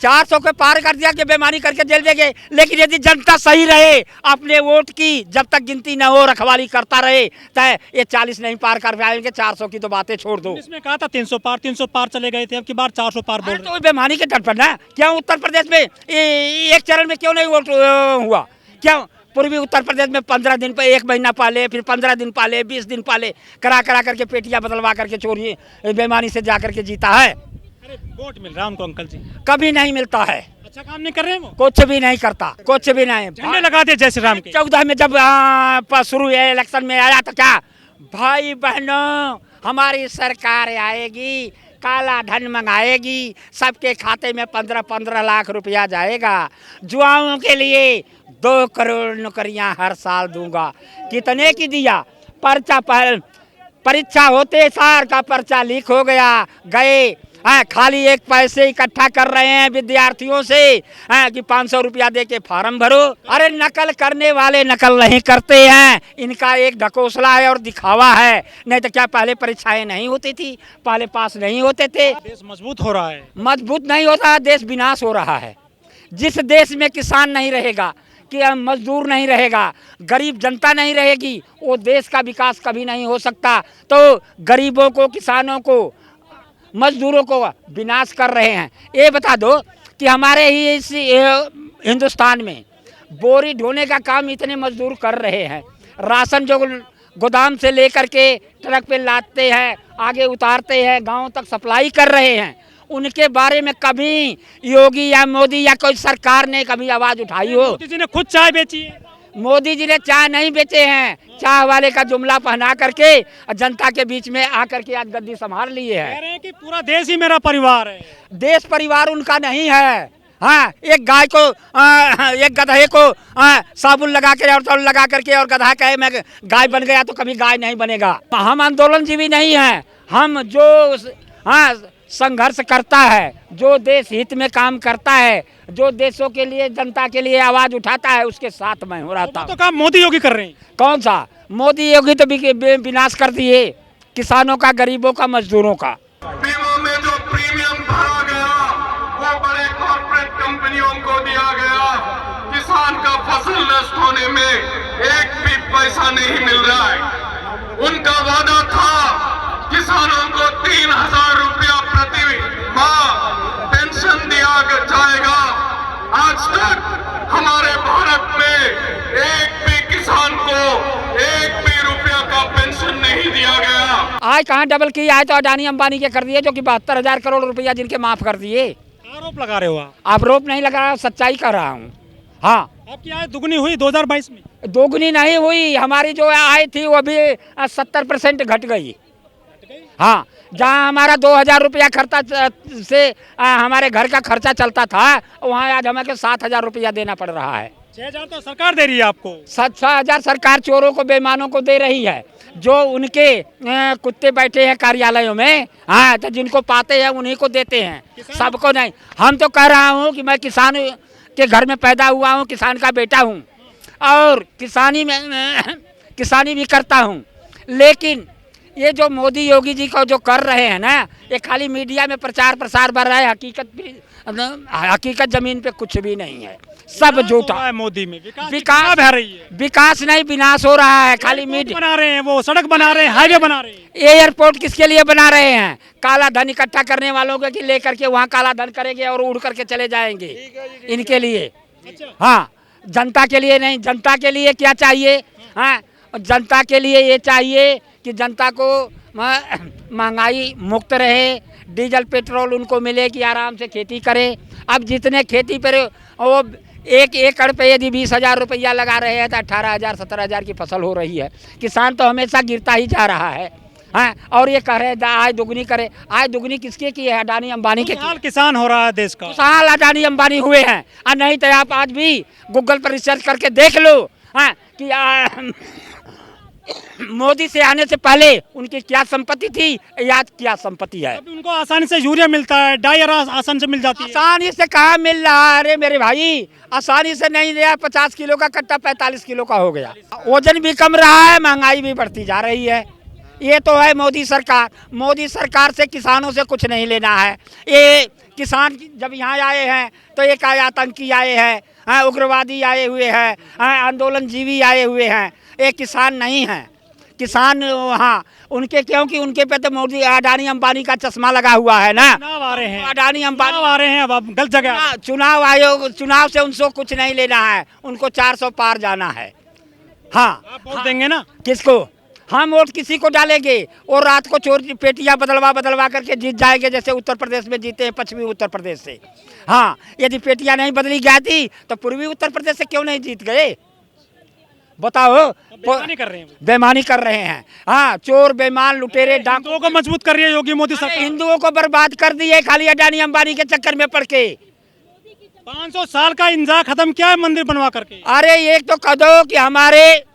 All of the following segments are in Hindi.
400 के पार कर दिया कि बेईमानी करके जेल देंगे। लेकिन यदि जनता सही रहे, अपने वोट की जब तक गिनती न हो रखवाली करता रहे, तो ये 40 नहीं पार कर पाएंगे। 400 की तो बातें छोड़ दो। इसमें कहा था 300 पार चले गए थे, अब की बार 400 पार बोल रहे तो बेईमानी के तट पर ना, क्यों उत्तर प्रदेश में एक चरण में क्यों नहीं वोट हुआ? क्यों पूर्वी उत्तर प्रदेश में 15 दिन पर, 1 महीना पाले, फिर 15 दिन पाले, 20 दिन पाले, करा करके पेटियां बदलवा करके चोरी बेईमानी से जा करके जीता है। अरे वोट मिल रहा है उनको अंकल जी, कभी नहीं मिलता है। अच्छा काम नहीं कर रहे हैं वो, कुछ भी नहीं करता, कुछ भी नहीं। झंडे लगा दिए जय श्री राम के। 14 में जब शुरू इलेक्शन में आया तो क्या, भाई बहनों हमारी सरकार आएगी, काला धन मंगाएगी, सबके खाते में 15-15 लाख रुपया जाएगा। युवाओं के लिए 2 करोड़ नौकरियां हर साल दूंगा। कितने की दिया? पर्चा परीक्षा होते सार का पर्चा लीक हो गया, गए खाली एक पैसे इकट्ठा कर रहे हैं विद्यार्थियों से कि 500 रुपया दे के फार्म भरो। अरे नकल करने वाले नकल नहीं करते हैं, इनका एक ढकोसला है और दिखावा है। नहीं तो क्या पहले परीक्षाएं नहीं होती थी, पहले पास नहीं होते थे। देश मजबूत हो रहा है। मजबूत नहीं होता, देश विनाश हो रहा है। जिस देश में किसान नहीं रहेगा, कि मजदूर नहीं रहेगा, गरीब जनता नहीं रहेगी, वो देश का विकास कभी नहीं हो सकता। तो गरीबों को, किसानों को, मजदूरों को विनाश कर रहे हैं। ये बता दो कि हमारे ही इस हिंदुस्तान में बोरी ढोने का काम इतने मजदूर कर रहे हैं। राशन जो गोदाम से लेकर के ट्रक पे लादते हैं, आगे उतारते हैं, गांव तक सप्लाई कर रहे हैं, उनके बारे में कभी योगी या मोदी या कोई सरकार ने कभी आवाज उठाई हो? मोदी जी ने खुद चाय बेची है। मोदी जी ने चाय नहीं बेचे हैं, चाय वाले का जुमला पहना करके जनता के बीच में आकर के आज गद्दी संभाल लिए है। कह रहे हैं कि पूरा देश ही मेरा परिवार है। देश परिवार उनका नहीं है। हाँ, एक गाय को एक गधे को साबुन लगा के और तौल लगा करके और गधा कहे मैं गाय बन गया, तो कभी गाय नहीं बनेगा। हम आंदोलनजीवी नहीं हैं। हम जो संघर्ष करता है, जो देश हित में काम करता है, जो देशों के लिए, जनता के लिए आवाज उठाता है, उसके साथ मैं हो रहता हूँ। तो काम मोदी योगी कर रहे हैं। कौन सा मोदी योगी? तो विनाश कर दिए किसानों का, गरीबों का, मजदूरों का। बीमा में जो प्रीमियम भरा गया वो बड़े कॉर्पोरेट कंपनियों को दिया गया। किसान का फसल नष्ट होने में एक भी पैसा नहीं मिल रहा है। उनका वादा था किसानों को 3000 रुपया प्रति माह पेंशन दिया जाएगा। आज तक हमारे भारत में एक भी किसान को एक भी रुपया का पेंशन नहीं दिया गया। आज कहाँ डबल किया है? तो अडानी अंबानी के कर दिए, जो कि 72,000 करोड़ रुपया जिनके माफ कर दिए। आरोप लगा रहे हो आप? आरोप नहीं लगा रहा, सच्चाई कर रहा हूँ। हाँ, आपकी आय दुगनी हुई 2022 में? दोगुनी नहीं हुई, हमारी जो आय थी वो भी 70% घट गई। हाँ, जहाँ हमारा 2000 रुपया खर्चा से हमारे घर का खर्चा चलता था, वहाँ आज हमें 7,000 रुपया देना पड़ रहा है। 6,000 तो सरकार दे रही है आपको। 6,000 सरकार चोरों को, बेईमानों को दे रही है। जो उनके कुत्ते बैठे हैं कार्यालयों में, हाँ, तो जिनको पाते हैं उन्हीं को देते हैं, सबको नहीं। हम तो कह रहा हूँ कि मैं किसान के घर में पैदा हुआ हूँ, किसान का बेटा हूँ और किसानी भी करता हूँ। लेकिन ये जो मोदी योगी जी को जो कर रहे हैं ना, ये खाली मीडिया में प्रचार प्रसार बढ़ रहा है, हकीकत जमीन पे कुछ भी नहीं है, सब झूठा है। मोदी में विकास है रही है, विकास नहीं, विनाश हो रहा है। खाली मीडिया बना रहे हैं, वो सड़क बना रहे हैं, हाईवे बना रहे हैं। एयरपोर्ट किसके लिए बना रहे हैं? काला धन इकट्ठा करने वालों के लेकर के वहाँ काला धन करेंगे और उड़ करके चले जाएंगे, इनके लिए। हाँ, जनता के लिए नहीं। जनता के लिए क्या चाहिए? हाँ, जनता के लिए ये चाहिए कि जनता को महंगाई मुक्त रहे, डीजल पेट्रोल उनको मिले, कि आराम से खेती करे। अब जितने खेती पर वो 1 एकड़ पे यदि 20,000 रुपया लगा रहे हैं तो 18,000 17,000 की फसल हो रही है। किसान तो हमेशा गिरता ही जा रहा है। हाँ, और ये कह रहे हैं आय दुगनी करे। आय दुगनी किसके की है? अडानी अंबानी के। किसान हो रहा है देश का। साल अडानी अंबानी हुए हैं। और नहीं तो आप आज भी गूगल पर रिसर्च करके देख लो, हाँ, कि मोदी से आने से पहले उनकी क्या संपत्ति थी, याद क्या संपत्ति है। उनको आसानी से यूरिया मिलता है, डाई आसानी से मिल जाती है। आसानी से कहाँ मिल रहा है? अरे मेरे भाई, आसानी से नहीं दिया। 50 किलो का कट्टा 45 किलो का हो गया। वजन भी कम रहा है, महंगाई भी बढ़ती जा रही है। ये तो है मोदी सरकार। मोदी सरकार से किसानों से कुछ नहीं लेना है। ये किसान जब यहाँ आए हैं तो एक आतंकी आए हैं, उग्रवादी आए हुए हैं, आंदोलनजीवी आए हुए हैं, ये किसान नहीं हैं। किसान वहाँ उनके, क्योंकि उनके पे तो मोदी अडानी अंबानी का चश्मा लगा हुआ है ना। चुनाव आ रहे हैं, अडानी अंबानी आ रहे हैं, अब आप गलत जगह आ रहे चुनाव आयोग, चुनाव से उनको कुछ नहीं लेना है, उनको 400 पार जाना है। हाँ, हैं। आप वोट देंगे ना? किसको? हम वोट किसी को डालेंगे और रात को चोर पेटियां बदलवा करके जीत जाएंगे, जैसे उत्तर प्रदेश में जीते हैं, पश्चिमी उत्तर प्रदेश से। हाँ, यदि पेटियां नहीं बदली गई थी तो पूर्वी उत्तर प्रदेश से क्यों नहीं जीत गए? बताओ। बेईमानी कर रहे हैं वो। बेईमानी कर रहे हैं। हाँ, चोर, बेईमान, लुटेरे, डाकू हिंदुओं को मजबूत कर रही है योगी मोदी सरकार। हिंदुओं को बर्बाद कर दिए खाली अडानी अंबानी के चक्कर में पड़ के। 500 साल का इंतजार खत्म किया है मंदिर बनवा करके। अरे एक तो कह दो कि हमारे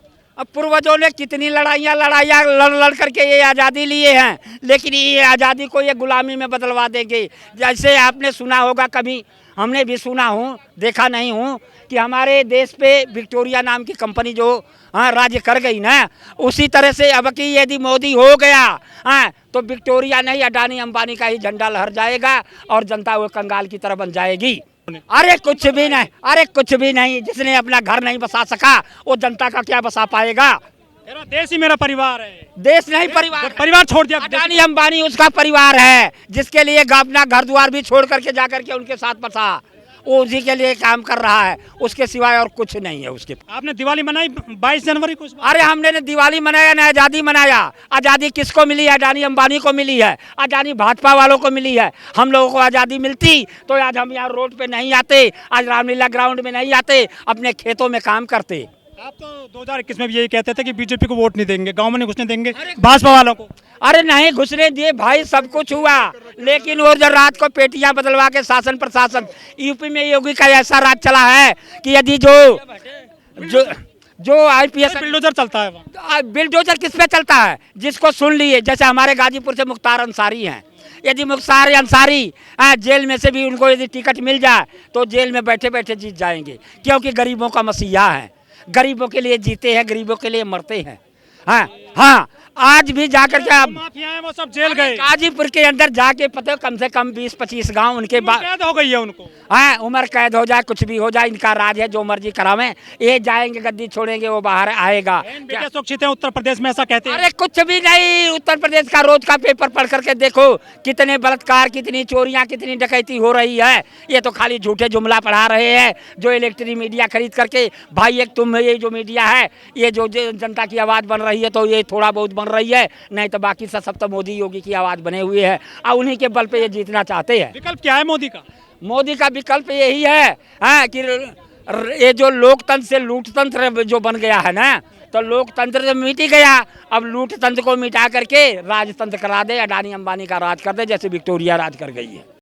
पूर्वजों ने कितनी लड़ाइयाँ लड़ करके ये आज़ादी लिए हैं, लेकिन ये आज़ादी को ये गुलामी में बदलवा देंगे। जैसे आपने सुना होगा, कभी हमने भी सुना हूँ, देखा नहीं हूँ, कि हमारे देश पे विक्टोरिया नाम की कंपनी जो राज्य कर गई ना, उसी तरह से अब कि यदि मोदी हो गया तो विक्टोरिया नहीं, अडानी अंबानी का ही झंडा लहर जाएगा और जनता वो कंगाल की तरह बन जाएगी। अरे कुछ भी नहीं, अरे कुछ भी नहीं। जिसने अपना घर नहीं बसा सका वो जनता का क्या बसा पाएगा? मेरा देश ही मेरा परिवार है। देश नहीं, परिवार। परिवार छोड़ दिया। अडानी अंबानी उसका परिवार है, जिसके लिए अपना घर द्वार भी छोड़ करके जा करके उनके साथ बसा, वो उसी के लिए काम कर रहा है, उसके सिवाय और कुछ नहीं है उसके। आपने दिवाली मनाई 22 जनवरी को? अरे हमने ने दिवाली मनाया ना आज़ादी मनाया। आज़ादी किसको मिली है? अडानी अंबानी को मिली है, अडानी भाजपा वालों को मिली है। हम लोगों को आज़ादी मिलती तो आज हम यहाँ रोड पे नहीं आते, आज रामलीला ग्राउंड में नहीं आते, अपने खेतों में काम करते। आप तो 2021 में भी यही कहते थे कि बीजेपी को वोट नहीं देंगे, गांव में नहीं घुसने देंगे भाजपा वालों को। अरे नहीं घुसने दिए भाई, सब कुछ हुआ, लेकिन वो जब रात को पेटियां बदलवा के शासन प्रशासन, यूपी में योगी का ऐसा राज चला है कि यदि जो आईपीएस बिल्डोजर चलता है वहाँ। बिल्डोजर किस पे चलता है? जिसको सुन लिए, जैसे हमारे गाजीपुर से मुख्तार अंसारी हैं, यदि मुख्तार अंसारी जेल में से भी उनको यदि टिकट मिल जाए तो जेल में बैठे बैठे जीत जाएंगे, क्योंकि गरीबों का मसीहा है, गरीबों के लिए जीते हैं, गरीबों के लिए मरते हैं। हाँ हाँ, आज भी जाकर के आप माफिया हैं वो सब जेल गए। गाजीपुर के अंदर जाके पता कम से कम 20-25 गांव उनके बाद कैद हो गई है उनको। हाँ, उम्र कैद हो जाए, कुछ भी हो जाए, इनका राज है, जो मर्जी करावें, ये जाएंगे, गद्दी छोड़ेंगे, वो बाहर आएगा। बेटे सुरक्षित है उत्तर प्रदेश में, ऐसा कहते हैं। अरे कुछ भी नहीं, उत्तर प्रदेश का रोज का पेपर पढ़ करके देखो, कितने बलात्कार, कितनी चोरियां, कितनी डकैती हो रही है। ये तो खाली झूठे जुमला पढ़ा रहे हैं, जो इलेक्ट्रिक मीडिया खरीद करके। भाई एक तुम, ये जो मीडिया है, ये जो जनता की आवाज़ बन रही है, तो ये थोड़ा बहुत बन रही है, नहीं तो बाकी सब तो मोदी योगी की आवाज़ बने हुए है, और उन्हीं के बल पे ये जीतना चाहते हैं। विकल्प क्या है मोदी का? मोदी का विकल्प यही है कि ये जो लोकतंत्र से लूटतंत्र जो बन गया है ना, तो लोकतंत्र तो मिट ही गया, अब लूटतंत्र को मिटा करके राजतंत्र करा दे, अडानी अंबानी का राज कर दे, जैसे विक्टोरिया राज कर गई है।